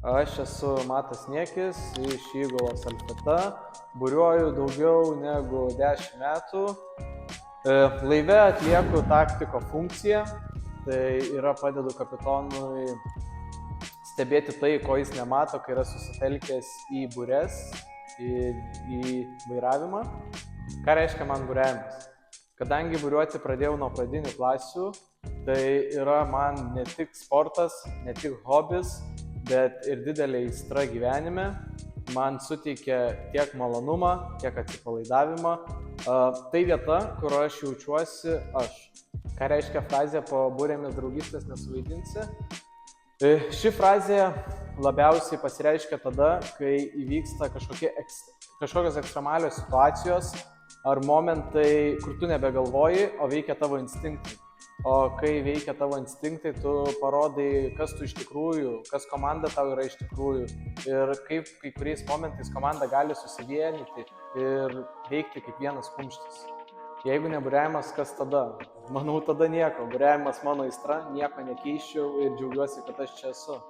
Aš esu Matas Niekis iš Įgulos Alfata, buriuoju daugiau negu 10 metų. Laive atlieku taktiko funkciją, tai yra padedu kapitonui stebėti tai, ko jis nemato, kai yra susitelkęs į bures, į vairavimą. Ką reiškia man buriavimas? Kadangi buriuoti pradėjau nuo pradinių klasių, tai yra man ne tik sportas, ne tik hobis, bet ir didelė aistra gyvenime. Man suteikia tiek malonumą, tiek atsipalaidavimą. Tai vieta, kur aš jaučiuosi aš. Ką reiškia frazė po burėmis draugystės nesuvaidinsi? Ši frazė labiausiai pasireiškia tada, kai įvyksta kažkokios ekstremalios situacijos ar momentai, kur tu nebegalvoji, o veikia tavo instinktai. O kai veikia tavo instinktai, tu parodai, kas tu iš tikrųjų, kas komanda tau yra iš tikrųjų ir kaip kai kuriais momentais komanda gali susivienyti ir veikti kaip vienas kumštis. Jeigu ne buriavimas, kas tada? Manau, tada nieko. Buriavimas mano aistra, nieko nekeiščiau ir džiaugiuosi, kad aš čia esu.